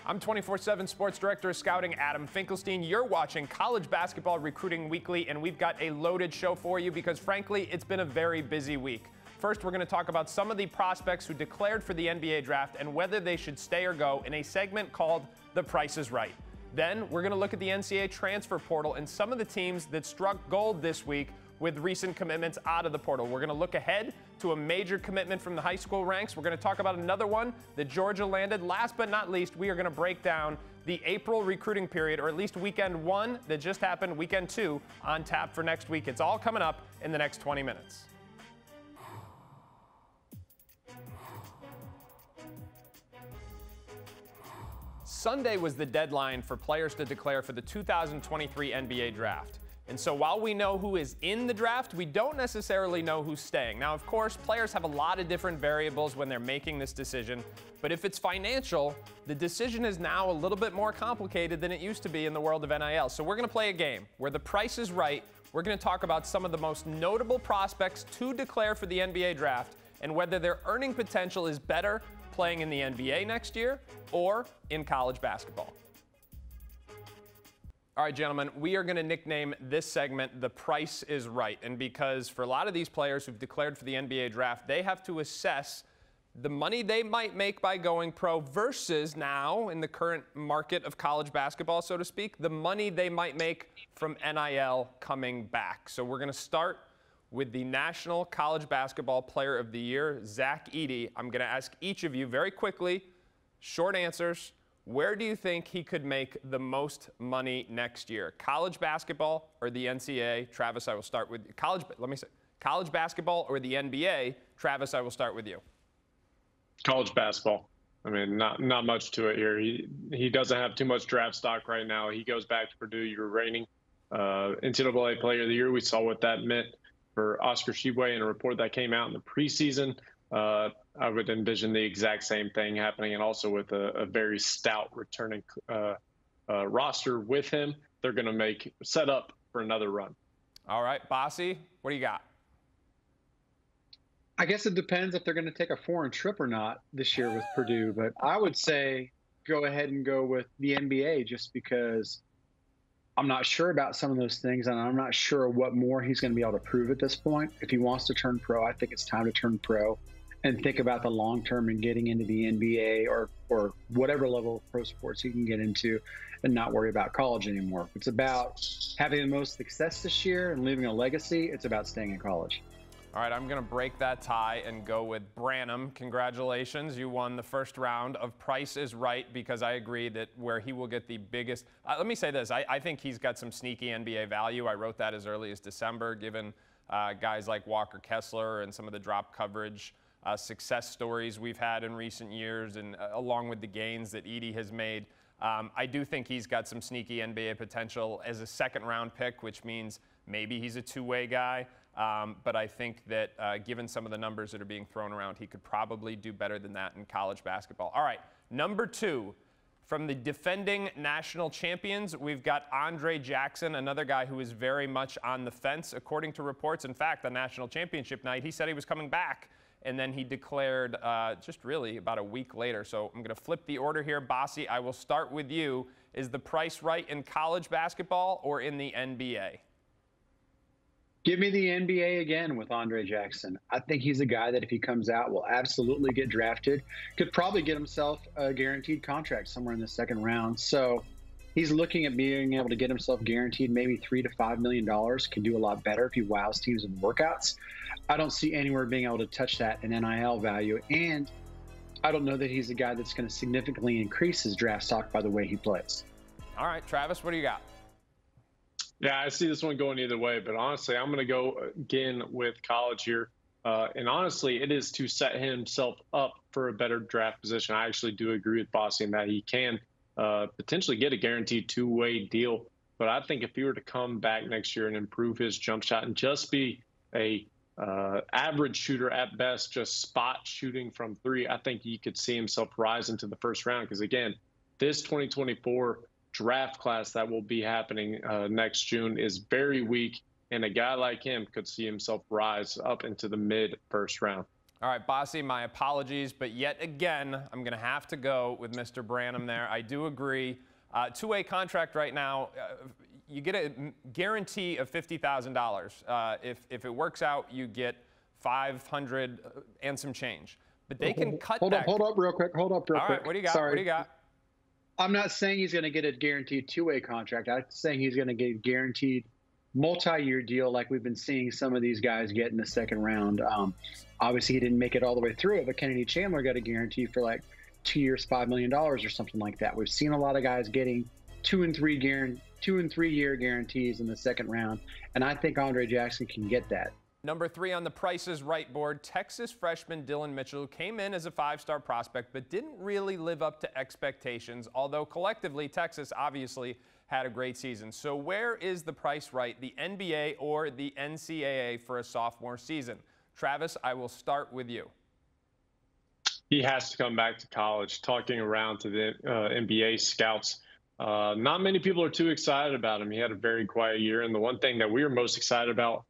I'm 24/7 Sports Director of Scouting Adam Finkelstein. You're watching College Basketball Recruiting Weekly, and we've got a loaded show for you because, frankly, it's been a very busy week. First, we're going to talk about some of the prospects who declared for the NBA draft and whether they should stay or go in a segment called The Price is Right. Then, we're going to look at the NCAA transfer portal and some of the teams that struck gold this week with recent commitments out of the portal. We're going to look ahead to a major commitment from the high school ranks. We're going to talk about another one that Georgia landed. Last but not least, we are going to break down the April recruiting period, or at least weekend 1 that just happened, weekend 2 on tap for next week. It's all coming up in the next 20 minutes. Sunday was the deadline for players to declare for the 2023 NBA draft. And so while we know who is in the draft, we don't necessarily know who's staying. Now, of course, players have a lot of different variables when they're making this decision. But if it's financial, the decision is now a little bit more complicated than it used to be in the world of NIL. So we're going to play a game where the price is right. We're going to talk about some of the most notable prospects to declare for the NBA draft and whether their earning potential is better playing in the NBA next year or in college basketball. All right, gentlemen, we are going to nickname this segment The Price is Right. And because for a lot of these players who've declared for the NBA draft, they have to assess the money they might make by going pro versus now, in the current market of college basketball, so to speak, the money they might make from NIL coming back. So we're going to start with the National College Basketball Player of the Year, Zach Edey. I'm going to ask each of you very quickly, short answers. Where do you think he could make the most money next year? College basketball or the NCAA? Travis, I will start with you. College basketball or the NBA? Travis, I will start with you. College basketball. I mean, not much to it here. He doesn't have too much draft stock right now. He goes back to Purdue. You're reigning NCAA Player of the Year. We saw what that meant for Oscar Tshiebwe in a report that came out in the preseason. I would envision the exact same thing happening, and also with a very stout returning roster with him, they're going to set up for another run. All right, Bossi, what do you got? I guess it depends if they're going to take a foreign trip or not this year with Purdue, but I would say go ahead and go with the NBA just because I'm not sure about some of those things, and I'm not sure what more he's going to be able to prove at this point. If he wants to turn pro, I think it's time to turn pro and think about the long term and getting into the NBA or whatever level of pro sports he can get into and not worry about college anymore. If it's about having the most success this year and leaving a legacy, it's about staying in college. All right, I'm going to break that tie and go with Branham. Congratulations. You won the first round of Price is Right because I agree that where he will get the biggest let me say this. I think he's got some sneaky NBA value. I wrote that as early as December, given guys like Walker Kessler and some of the drop coverage success stories we've had in recent years, and along with the gains that Edey has made. I do think he's got some sneaky NBA potential as a second-round pick, which means maybe he's a two-way guy. But I think that given some of the numbers that are being thrown around, he could probably do better than that in college basketball. All right, number 2. From the defending national champions, we've got Andre Jackson, another guy who is very much on the fence, according to reports. In fact, on national championship night, he said he was coming back, and then he declared just really about a week later. So I'm going to flip the order here. Bossi, I will start with you. Is the price right in college basketball or in the NBA? Give me the NBA again with Andre Jackson. I think he's a guy that if he comes out will absolutely get drafted, could probably get himself a guaranteed contract somewhere in the second round. So he's looking at being able to get himself guaranteed maybe $3 to $5 million. Can do a lot better if he wows teams in workouts. I don't see anywhere being able to touch that in NIL value. And I don't know that he's a guy that's going to significantly increase his draft stock by the way he plays. All right, Travis, what do you got? Yeah, I see this one going either way, but honestly, I'm going to go again with college here. And honestly, it is to set himself up for a better draft position. I actually do agree with Bossi in that he can potentially get a guaranteed two-way deal. But I think if he were to come back next year and improve his jump shot and just be a average shooter at best, just spot shooting from three, I think he could see himself rise into the first round. Because again, this 2024 draft class that will be happening next June is very weak, and a guy like him could see himself rise up into the mid-first round. All right, Bossi, my apologies, but yet again, I'm going to have to go with Mr. Branham there. I do agree. Two-way contract right now, you get a guarantee of $50,000. If it works out, you get $500 and some change. But they can cut that. Hold up real quick. All right, what do you got? Sorry. What do you got? I'm not saying he's going to get a guaranteed two-way contract. I'm saying he's going to get a guaranteed multi-year deal like we've been seeing some of these guys get in the second round. Obviously, he didn't make it all the way through it, but Kennedy Chandler got a guarantee for like 2 years, $5 million or something like that. We've seen a lot of guys getting 2 and 3 year guarantees in the second round, and I think Andre Jackson can get that. Number 3 on the Price is Right board, Texas freshman Dillon Mitchell came in as a 5-star prospect, but didn't really live up to expectations, although collectively Texas obviously had a great season. So where is the price right, the NBA or the NCAA for a sophomore season? Travis, I will start with you. He has to come back to college. Talking around to the NBA scouts, not many people are too excited about him. He had a very quiet year, and the one thing that we were most excited about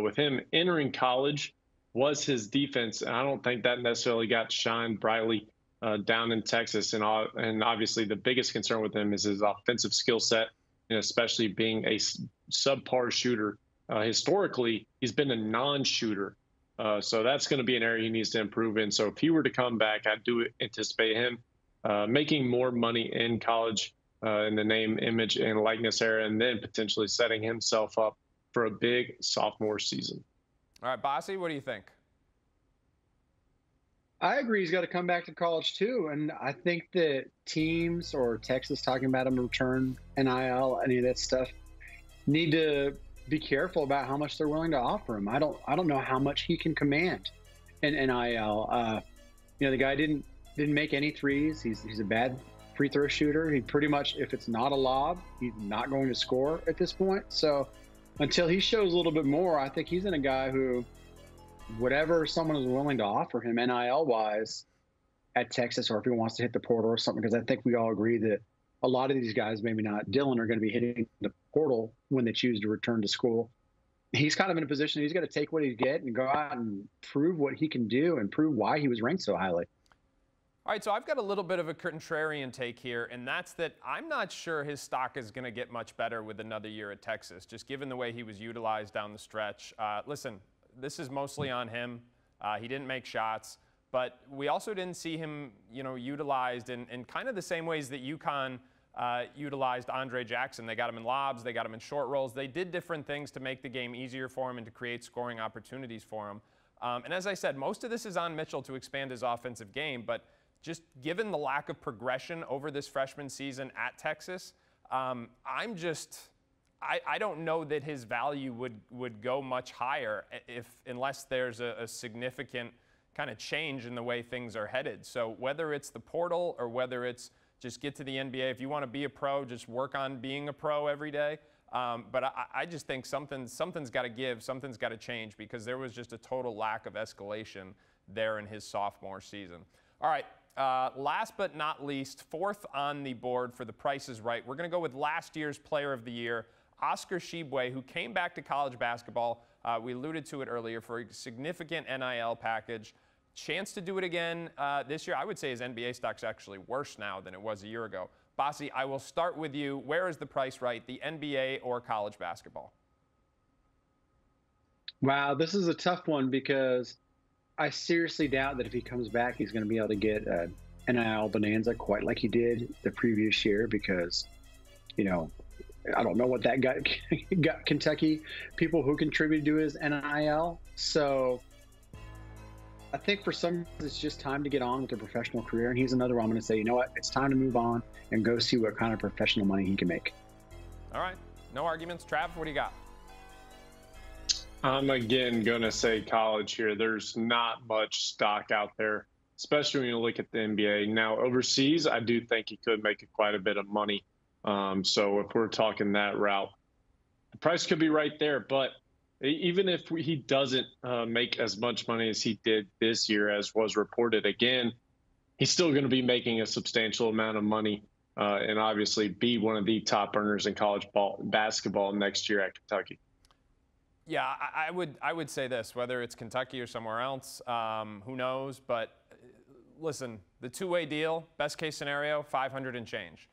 with him entering college was his defense, and I don't think that necessarily got shined brightly down in Texas. And obviously the biggest concern with him is his offensive skill set, and especially being a subpar shooter. Historically, he's been a non-shooter. So that's going to be an area he needs to improve in. So if he were to come back, I do anticipate him making more money in college in the name, image, and likeness era, and then potentially setting himself up for a big sophomore season. All right, Bossi, what do you think? I agree. He's got to come back to college too. And I think that teams or Texas talking about him return, NIL, any of that stuff, need to be careful about how much they're willing to offer him. I don't know how much he can command in NIL. The guy didn't make any threes. He's a bad free throw shooter. He pretty much, if it's not a lob, he's not going to score at this point. So until he shows a little bit more, I think he's in a guy who, whatever someone is willing to offer him NIL-wise at Texas, or if he wants to hit the portal or something, because I think we all agree that a lot of these guys, maybe not Dillon, are going to be hitting the portal when they choose to return to school. He's kind of in a position he's got to take what he get and go out and prove what he can do and prove why he was ranked so highly. All right, so I've got a little bit of a contrarian take here, and that's that I'm not sure his stock is going to get much better with another year at Texas, just given the way he was utilized down the stretch. Listen, this is mostly on him. He didn't make shots, but we also didn't see him, utilized in kind of the same ways that UConn utilized Andre Jackson. They got him in lobs, they got him in short rolls. They did different things to make the game easier for him and to create scoring opportunities for him. And as I said, most of this is on Mitchell to expand his offensive game, but just given the lack of progression over this freshman season at Texas, I don't know that his value would go much higher unless there's a significant kind of change in the way things are headed. So whether it's the portal or whether it's just get to the NBA, if you want to be a pro, just work on being a pro every day. But I just think something's got to give, something's got to change, because there was just a total lack of escalation there in his sophomore season. All right. Last but not least, 4th on the board for the Price is Right. We're going to go with last year's Player of the Year, Oscar Tshiebwe, who came back to college basketball. We alluded to it earlier, for a significant NIL package. Chance to do it again this year. I would say his NBA stock's actually worse now than it was a year ago. Bossi, I will start with you. Where is the price right, the NBA or college basketball? Wow, this is a tough one, because I seriously doubt that if he comes back, he's going to be able to get an NIL bonanza quite like he did the previous year, because, I don't know what that got Kentucky people who contributed to his NIL. So I think for some, it's just time to get on with their professional career. And he's another one I'm going to say, you know what, it's time to move on and go see what kind of professional money he can make. All right. No arguments. Trav, what do you got? I'm again going to say college here. There's not much stock out there, especially when you look at the NBA. Now, overseas, I do think he could make quite a bit of money. So if we're talking that route, the price could be right there. But even if he doesn't make as much money as he did this year, as was reported, again, he's still going to be making a substantial amount of money and obviously be one of the top earners in college basketball next year at Kentucky. Yeah, I would say this, whether it's Kentucky or somewhere else, who knows? But listen, the two-way deal, best case scenario, 500 and change.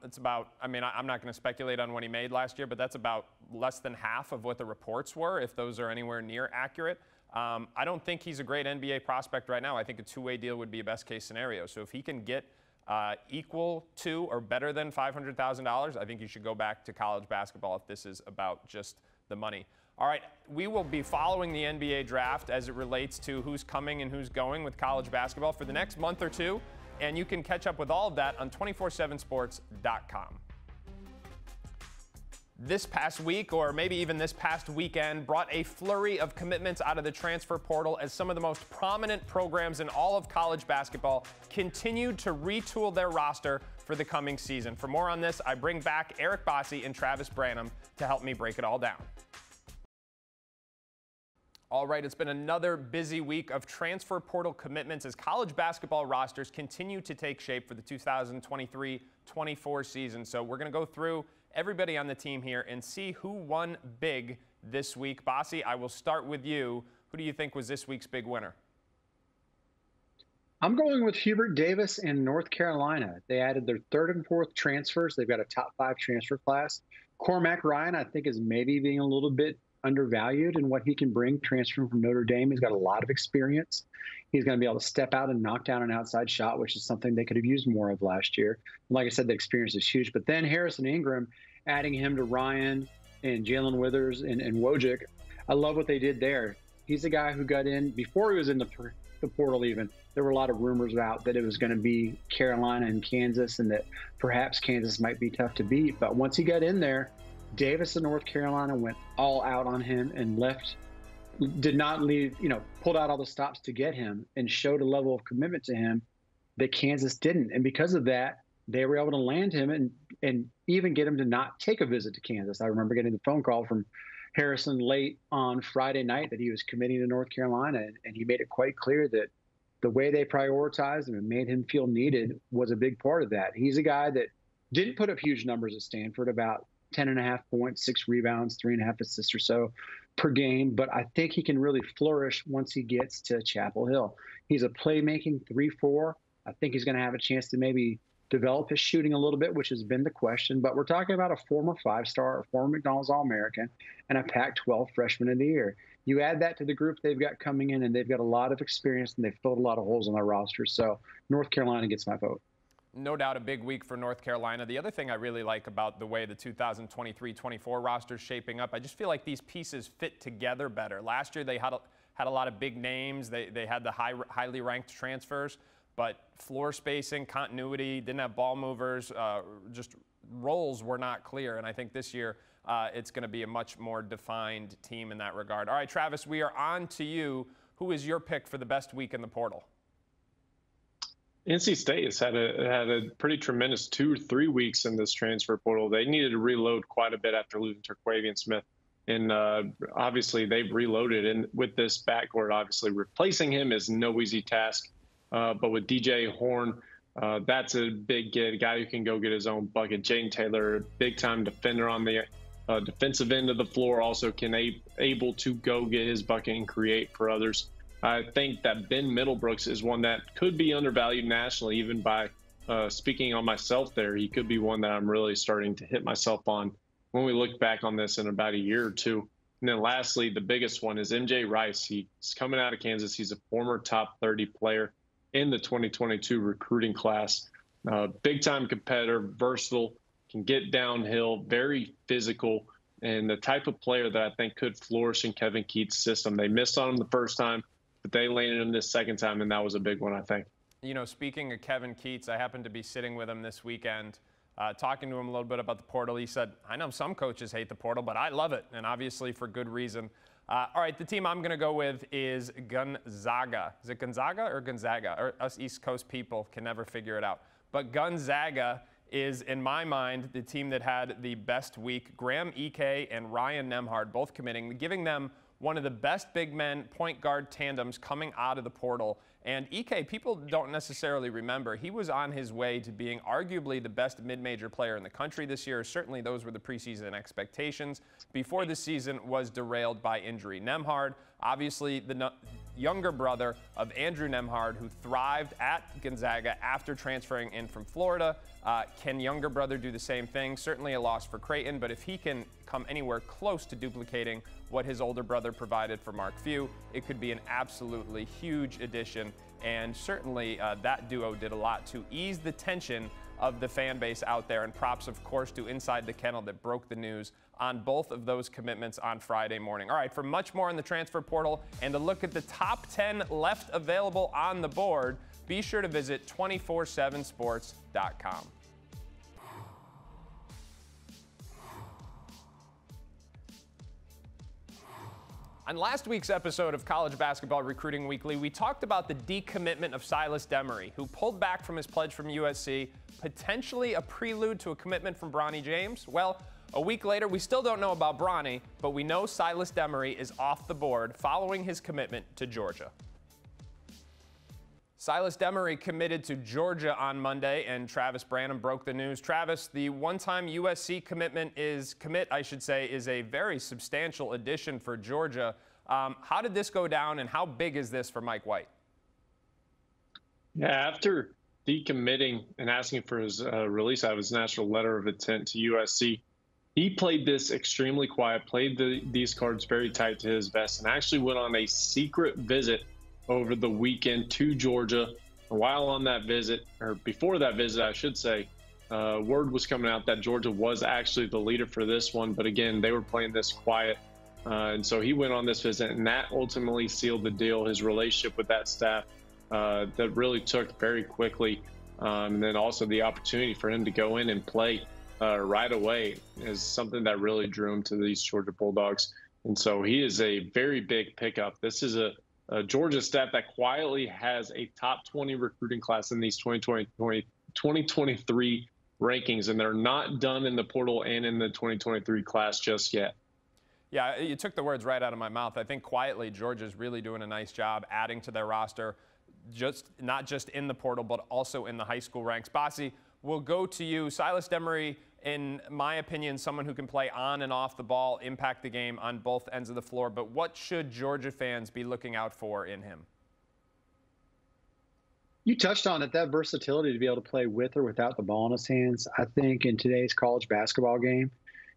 It's about, I mean, I'm not going to speculate on what he made last year, but that's about less than half of what the reports were, if those are anywhere near accurate. I don't think he's a great NBA prospect right now. I think a two-way deal would be a best case scenario. So if he can get equal to or better than $500,000, I think you should go back to college basketball if this is about just the money. All right, we will be following the NBA draft as it relates to who's coming and who's going with college basketball for the next month or two, and you can catch up with all of that on 247sports.com. This past week, or maybe even this past weekend, brought a flurry of commitments out of the transfer portal as some of the most prominent programs in all of college basketball continued to retool their roster for the coming season. For more on this, I bring back Eric Bossi and Travis Branham to help me break it all down. All right, it's been another busy week of transfer portal commitments as college basketball rosters continue to take shape for the 2023-24 season. So we're going to go through everybody on the team here and see who won big this week. Bossi, I will start with you. Who do you think was this week's big winner? I'm going with Hubert Davis in North Carolina. They added their third and fourth transfers. They've got a top 5 transfer class. Cormac Ryan, I think, is maybe being a little bit undervalued in what he can bring transferring from Notre Dame. He's got a lot of experience. He's going to be able to step out and knock down an outside shot, which is something they could have used more of last year. And like I said, the experience is huge. But then Harrison Ingram, adding him to Ryan and Jalen Withers and Wojcik, I love what they did there. He's a guy who got in before he was in the portal even. There were a lot of rumors out that it was going to be Carolina and Kansas and that perhaps Kansas might be tough to beat. But once he got in there, Davis in North Carolina went all out on him and did not leave, pulled out all the stops to get him and showed a level of commitment to him that Kansas didn't. And because of that, they were able to land him and even get him to not take a visit to Kansas. I remember getting the phone call from Harrison late on Friday night that he was committing to North Carolina, and he made it quite clear that the way they prioritized him and made him feel needed was a big part of that. He's a guy that didn't put up huge numbers at Stanford, about 10.5 points, 6 rebounds, 3.5 assists or so per game. But I think he can really flourish once he gets to Chapel Hill. He's a playmaking 3-4. I think he's going to have a chance to maybe develop his shooting a little bit, which has been the question. But we're talking about a former 5-star, a former McDonald's All-American, and a Pac-12 Freshman of the Year. You add that to the group they've got coming in, and they've got a lot of experience, and they've filled a lot of holes on their roster. So North Carolina gets my vote. No doubt a big week for North Carolina. The other thing I really like about the way the 2023-24 roster is shaping up, I just feel like these pieces fit together better. Last year they had a lot of big names. They had the highly ranked transfers, but floor spacing, continuity, didn't have ball movers, just roles were not clear. And I think this year it's going to be a much more defined team in that regard. All right, Travis, we are on to you. Who is your pick for the best week in the portal? NC State has had a pretty tremendous 2 or 3 weeks in this transfer portal. They needed to reload quite a bit after losing Terquavian Smith. And obviously they've reloaded. And with this backcourt, obviously replacing him is no easy task. But with DJ Horn, that's a big get, a guy who can go get his own bucket. Jaden Taylor, big-time defender on the defensive end of the floor, also able to go get his bucket and create for others. I think that Ben Middlebrooks is one that could be undervalued nationally, even by speaking on myself there. He could be one that I'm really starting to hit myself on when we look back on this in about a year or two. And then lastly, the biggest one is MJ Rice. He's coming out of Kansas. He's a former top 30 player in the 2022 recruiting class. Big-time competitor, versatile, can get downhill, very physical, and the type of player that I think could flourish in Kevin Keatts' system. They missed on him the first time, but they landed him this second time, and that was a big one, I think. You know, speaking of Kevin Keatts, I happened to be sitting with him this weekend, talking to him a little bit about the portal. He said, I know some coaches hate the portal, but I love it, and obviously for good reason. All right, the team I'm going to go with is Gonzaga. Is it Gonzaga or Gonzaga? Or us East Coast people can never figure it out. But Gonzaga is, in my mind, the team that had the best week. Graham Ike and Ryan Nembhard both committing, giving them one of the best big men point guard tandems coming out of the portal. And EK, people don't necessarily remember, he was on his way to being arguably the best mid-major player in the country this year. Certainly those were the preseason expectations before the season was derailed by injury. Nembhard, obviously the younger brother of Andrew Nembhard, who thrived at Gonzaga after transferring in from Florida. Can younger brother do the same thing? Certainly a loss for Creighton, but if he can come anywhere close to duplicating what his older brother provided for Mark Few, it could be an absolutely huge addition. And certainly that duo did a lot to ease the tension of the fan base out there. And props, of course, to Inside the Kennel that broke the news on both of those commitments on Friday morning. All right, for much more on the transfer portal and to look at the top 10 left available on the board, be sure to visit 247sports.com. On last week's episode of College Basketball Recruiting Weekly, we talked about the decommitment of Silas Demary, who pulled back from his pledge from USC, potentially a prelude to a commitment from Bronny James. Well, a week later, we still don't know about Bronny, but we know Silas Demary is off the board following his commitment to Georgia. Silas Demary committed to Georgia on Monday, and Travis Branham broke the news. Travis, the one-time USC commitment is a very substantial addition for Georgia. How did this go down, and how big is this for Mike White? Yeah, after decommitting and asking for his release out of his national letter of intent to USC, he played this extremely quiet, played these cards very tight to his vest, and actually went on a secret visit over the weekend to Georgia. While on that visit, or before that visit, I should say, word was coming out that Georgia was actually the leader for this one. But again, they were playing this quiet. And so he went on this visit, and that ultimately sealed the deal. His relationship with that staff that really took very quickly. And then also the opportunity for him to go in and play right away is something that really drew him to these Georgia Bulldogs. And so he is a very big pickup. This is a Georgia staff that quietly has a top 20 recruiting class in these 2023 rankings, and they're not done in the portal and in the 2023 class just yet. Yeah, you took the words right out of my mouth. I think quietly Georgia's really doing a nice job adding to their roster, not just in the portal, but also in the high school ranks. Bossi, we'll go to you. Silas Demary, in my opinion, someone who can play on and off the ball, impact the game on both ends of the floor. But what should Georgia fans be looking out for in him? You touched on it, that versatility to be able to play with or without the ball in his hands. I think in today's college basketball game,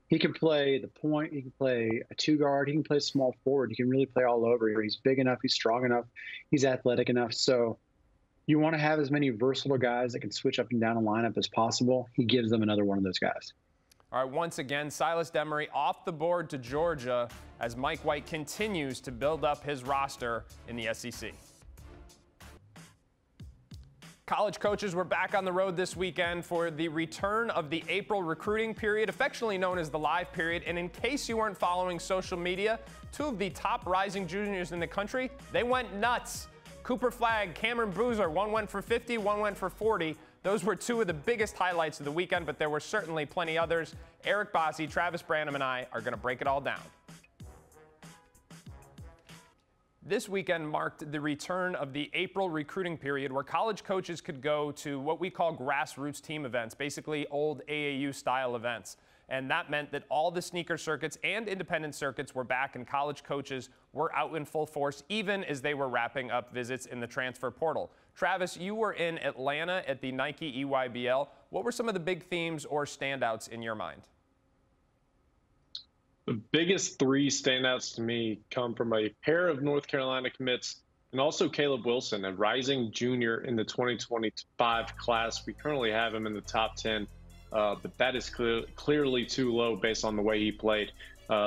he can play the point, he can play a two guard, he can play small forward, he can really play all over here. He's big enough, he's strong enough, he's athletic enough. So you want to have as many versatile guys that can switch up and down a lineup as possible. He gives them another one of those guys. All right, once again, Silas Demary off the board to Georgia as Mike White continues to build up his roster in the SEC. College coaches were back on the road this weekend for the return of the April recruiting period, affectionately known as the live period. And in case you weren't following social media, two of the top rising juniors in the country, they went nuts. Cooper Flagg, Cameron Boozer, one went for 50, one went for 40. Those were two of the biggest highlights of the weekend, but there were certainly plenty others. Eric Bossi, Travis Branham, and I are going to break it all down. This weekend marked the return of the April recruiting period where college coaches could go to what we call grassroots team events, basically old AAU-style events. And that meant that all the sneaker circuits and independent circuits were back, and college coaches were out in full force, even as they were wrapping up visits in the transfer portal. Travis, you were in Atlanta at the Nike EYBL. What were some of the big themes or standouts in your mind? The biggest three standouts to me come from a pair of North Carolina commits and also Caleb Wilson, a rising junior in the 2025 class. We currently have him in the top 10. But that is clearly too low based on the way he played.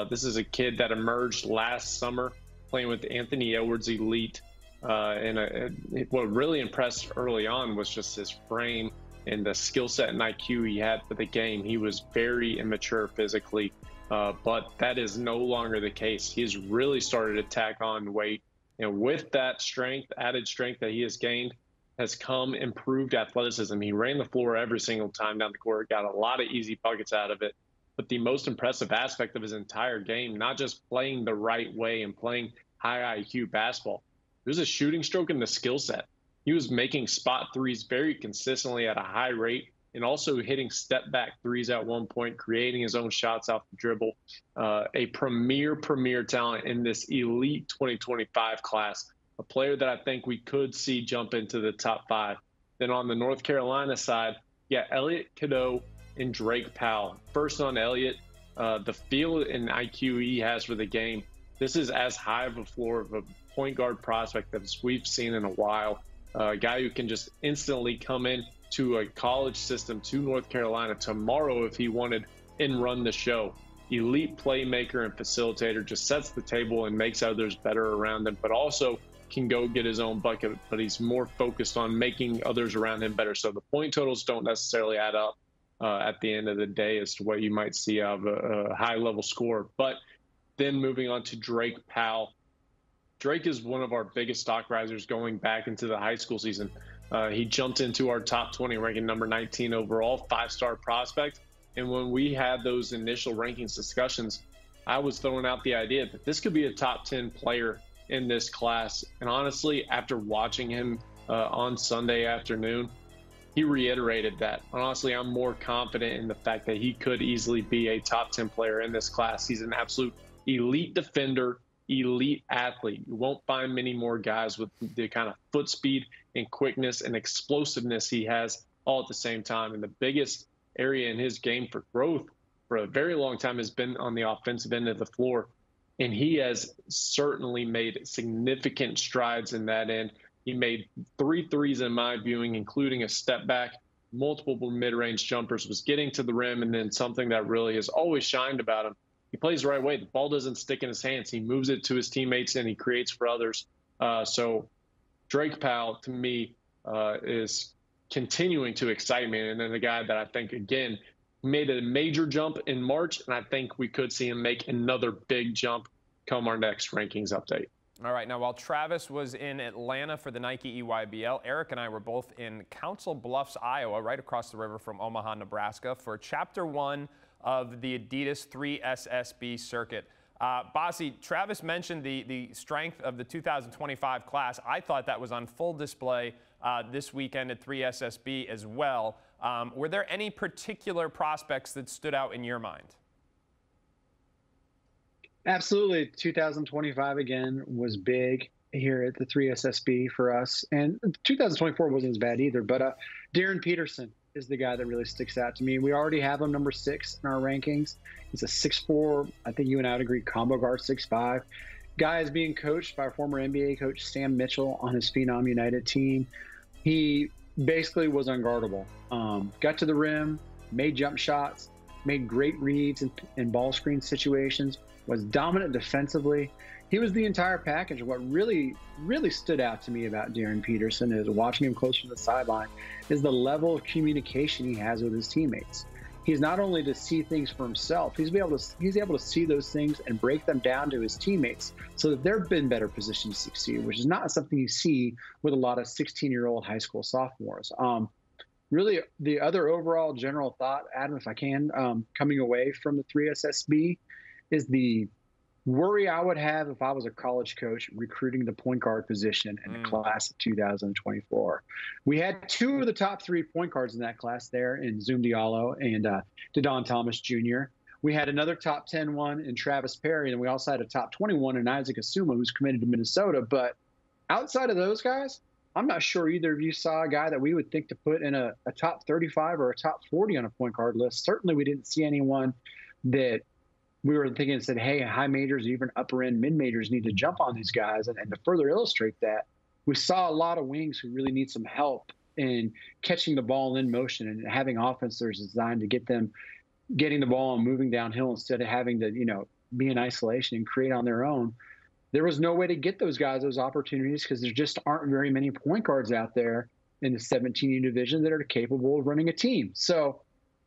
This is a kid that emerged last summer playing with Anthony Edwards Elite. What really impressed early on was just his frame and the skill set and IQ he had for the game. He was very immature physically, but that is no longer the case. He's really started to tack on weight. And with that strength, added strength that he has gained, has come improved athleticism. He ran the floor every single time down the court, got a lot of easy buckets out of it. but the most impressive aspect of his entire game, not just playing the right way and playing high IQ basketball, it was a shooting stroke and the skill set. He was making spot threes very consistently at a high rate and also hitting step back threes at one point, creating his own shots off the dribble. A premier talent in this elite 2025 class, a player that I think we could see jump into the top 5. Then on the North Carolina side, yeah, Elliot Cadeau and Drake Powell. First on Elliot, the feel and IQ he has for the game. This is as high of a floor of a point guard prospect as we've seen in a while. A guy who can just instantly come in to a college system to North Carolina tomorrow if he wanted and run the show. Elite playmaker and facilitator, just sets the table and makes others better around him, but also can go get his own bucket, but he's more focused on making others around him better. So the point totals don't necessarily add up at the end of the day as to what you might see out of a high-level score. But then moving on to Drake Powell. Drake is one of our biggest stock risers going back into the high school season. He jumped into our top 20 ranking number 19 overall, 5-star prospect. And when we had those initial rankings discussions, I was throwing out the idea that this could be a top 10 player in this class. And honestly, after watching him on Sunday afternoon, he reiterated that. Honestly, I'm more confident in the fact that he could easily be a top 10 player in this class. He's an absolute elite defender, elite athlete. You won't find many more guys with the kind of foot speed and quickness and explosiveness he has all at the same time. And the biggest area in his game for growth for a very long time has been on the offensive end of the floor. And he has certainly made significant strides in that end. He made 3 threes in my viewing, including a step back, multiple mid-range jumpers, was getting to the rim, and then something that really has always shined about him. He plays the right way. The ball doesn't stick in his hands. He moves it to his teammates, and he creates for others. So Drake Powell, to me, is continuing to excite me, and then a guy that I think, again, made a major jump in March, and I think we could see him make another big jump come our next rankings update. All right, now while Travis was in Atlanta for the Nike EYBL, Eric and I were both in Council Bluffs, Iowa, right across the river from Omaha, Nebraska, for Chapter 1 of the Adidas 3SSB circuit. Bossi, Travis mentioned the strength of the 2025 class. I thought that was on full display this weekend at 3SSB as well. Were there any particular prospects that stood out in your mind? Absolutely. 2025 again was big here at the 3SSB for us. And 2024 wasn't as bad either. But Darren Peterson is the guy that really sticks out to me. We already have him number 6 in our rankings. He's a 6'4", I think you and I would agree, combo guard, 6'5". Guy is being coached by former NBA coach Sam Mitchell on his Phenom United team. He basically was unguardable. Got to the rim, made jump shots, made great reads in ball screen situations, was dominant defensively. He was the entire package. What really stood out to me about Darren Peterson is watching him close from the sideline is the level of communication he has with his teammates. He's not only to see things for himself, he's able to see those things and break them down to his teammates so that they're in better position to succeed, which is not something you see with a lot of 16-year-old high school sophomores. Really, the other overall general thought, Adam, if I can, coming away from the 3SSB, is the worry I would have if I was a college coach recruiting the point guard position in the class of 2024. We had 2 of the top 3 point guards in that class there in Zoom Diallo and Dillon Thomas Jr. We had another top 10 one in Travis Perry, and we also had a top 21 in Isaac Asuma, who's committed to Minnesota. But outside of those guys, I'm not sure either of you saw a guy that we would think to put in a top 35 or a top 40 on a point guard list. Certainly we didn't see anyone that we were thinking and said, hey, high majors, even upper end mid majors need to jump on these guys. And to further illustrate that, we saw a lot of wings who really need some help in catching the ball in motion and having offenses designed to get them getting the ball and moving downhill instead of having to, be in isolation and create on their own. There was no way to get those guys those opportunities because there just aren't very many point guards out there in the 17U division that are capable of running a team. So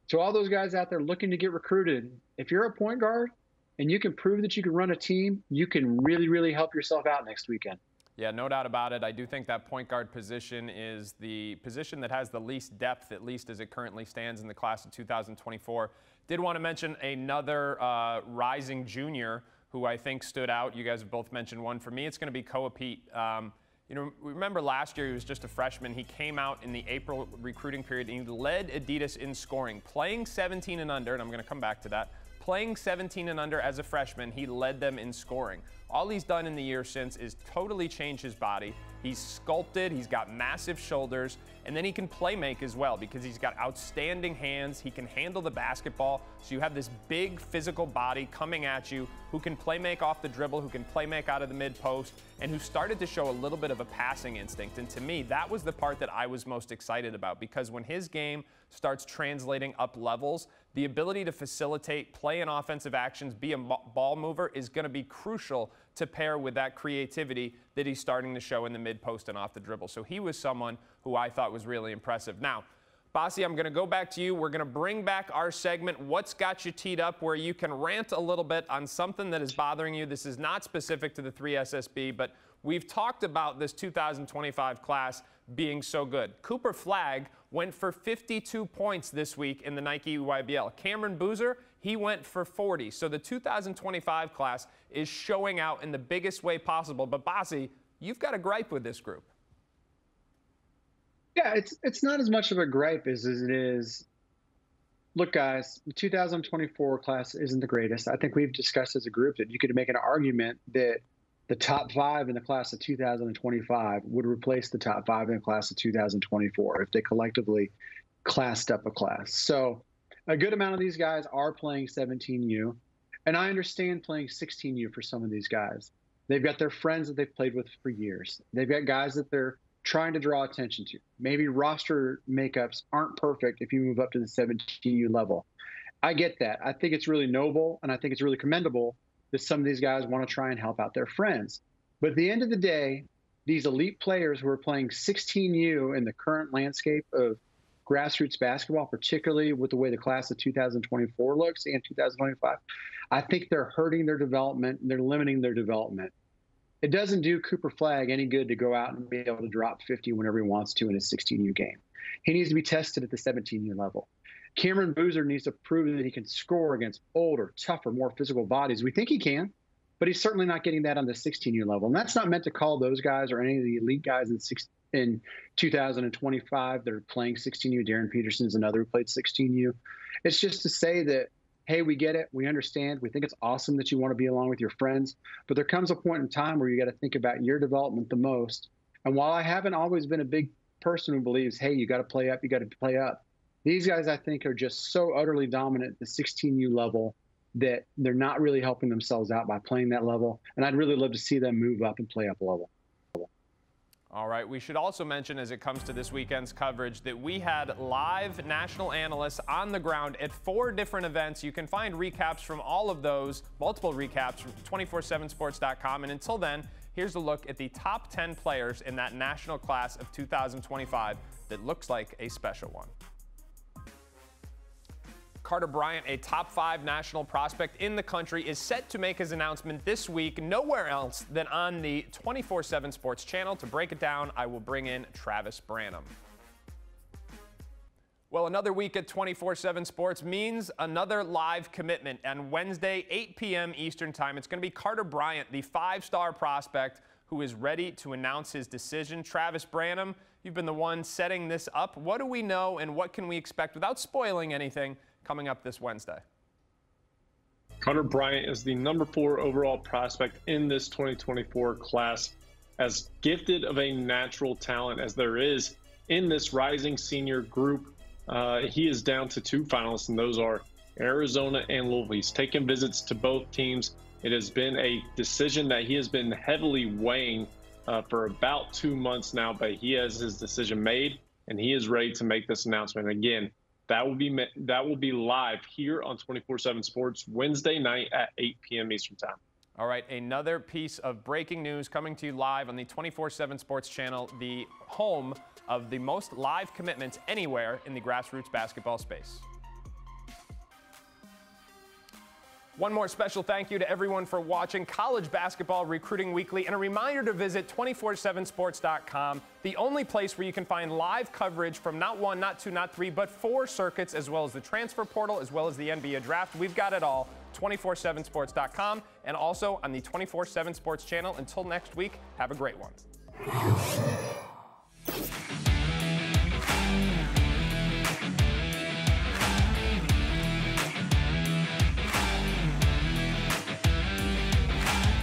to all those guys out there looking to get recruited, if you're a point guard and you can prove that you can run a team, you can really, really help yourself out next weekend. Yeah, no doubt about it. I do think that point guard position is the position that has the least depth, at least as it currently stands in the class of 2024. Did want to mention another rising junior who I think stood out. You guys have both mentioned one. For me, it's going to be Koa Pete. You know, remember last year he was just a freshman. He came out in the April recruiting period and he led Adidas in scoring, playing 17 and under, and I'm going to come back to that. Playing 17 and under as a freshman, he led them in scoring. All he's done in the year since is totally change his body. He's sculpted, he's got massive shoulders, and then he can play make as well because he's got outstanding hands. He can handle the basketball. So you have this big physical body coming at you who can play make off the dribble, who can play make out of the mid post, and who started to show a little bit of a passing instinct. And to me, that was the part that I was most excited about, because when his game starts translating up levels, the ability to facilitate, play in offensive actions, be a ball mover is going to be crucial to pair with that creativity that he's starting to show in the mid post and off the dribble. So he was someone who I thought was really impressive. Now, Bossi, I'm going to go back to you. We're going to bring back our segment, What's Got You Teed Up, where you can rant a little bit on something that is bothering you. This is not specific to the 3SSB, but we've talked about this 2025 class being so good. Cooper Flagg went for 52 points this week in the Nike EYBL. Cameron Boozer, he went for 40. So the 2025 class is showing out in the biggest way possible. But Bossi, you've got a gripe with this group. Yeah, it's not as much of a gripe as it is. Look, guys, the 2024 class isn't the greatest. I think we've discussed as a group that you could make an argument that the top 5 in the class of 2025 would replace the top 5 in the class of 2024 if they collectively classed up a class. So a good amount of these guys are playing 17U, and I understand playing 16U for some of these guys. They've got their friends that they've played with for years. They've got guys that they're trying to draw attention to. Maybe roster makeups aren't perfect if you move up to the 17U level. I get that. I think it's really noble, and I think it's really commendable that some of these guys want to try and help out their friends. But at the end of the day, these elite players who are playing 16U in the current landscape of grassroots basketball, particularly with the way the class of 2024 looks and 2025, I think they're hurting their development and they're limiting their development. It doesn't do Cooper Flagg any good to go out and be able to drop 50 whenever he wants to in a 16U game. He needs to be tested at the 17U level. Cameron Boozer needs to prove that he can score against older, tougher, more physical bodies. We think he can, but he's certainly not getting that on the 16U level. And that's not meant to call those guys or any of the elite guys in 2025 that are playing 16U. Darren Peterson's another who played 16U. It's just to say that, hey, we get it. We understand. We think it's awesome that you want to be along with your friends. But there comes a point in time where you got to think about your development the most. And while I haven't always been a big person who believes, hey, you got to play up, you got to play up, these guys, I think, are just so utterly dominant at the 16U level that they're not really helping themselves out by playing that level. And I'd really love to see them move up and play up a level. All right, we should also mention as it comes to this weekend's coverage that we had live national analysts on the ground at 4 different events. You can find recaps from all of those, multiple recaps from 247sports.com. And until then, here's a look at the top 10 players in that national class of 2025 that looks like a special one. Carter Bryant, a top 5 national prospect in the country, is set to make his announcement this week, nowhere else than on the 247 Sports channel. To break it down, I will bring in Travis Branham. Well, another week at 247 Sports means another live commitment. On Wednesday, 8 p.m. Eastern Time, it's going to be Carter Bryant, the 5-star prospect, who is ready to announce his decision. Travis Branham, you've been the one setting this up. What do we know and what can we expect without spoiling anything coming up this Wednesday? Carter Bryant is the number 4 overall prospect in this 2024 class. As gifted of a natural talent as there is in this rising senior group, he is down to 2 finalists, and those are Arizona and Louisville. He's taken visits to both teams. It has been a decision that he has been heavily weighing for about 2 months now, but he has his decision made, and he is ready to make this announcement. Again, that will be live here on 247 Sports Wednesday night at 8 p.m. Eastern Time. All right, another piece of breaking news coming to you live on the 247 Sports channel, the home of the most live commitments anywhere in the grassroots basketball space. One more special thank you to everyone for watching College Basketball Recruiting Weekly, and a reminder to visit 247sports.com, the only place where you can find live coverage from not 1, not 2, not 3, but 4 circuits, as well as the transfer portal, as well as the NBA draft. We've got it all. 247sports.com, and also on the 24/7 Sports channel. Until next week, have a great one.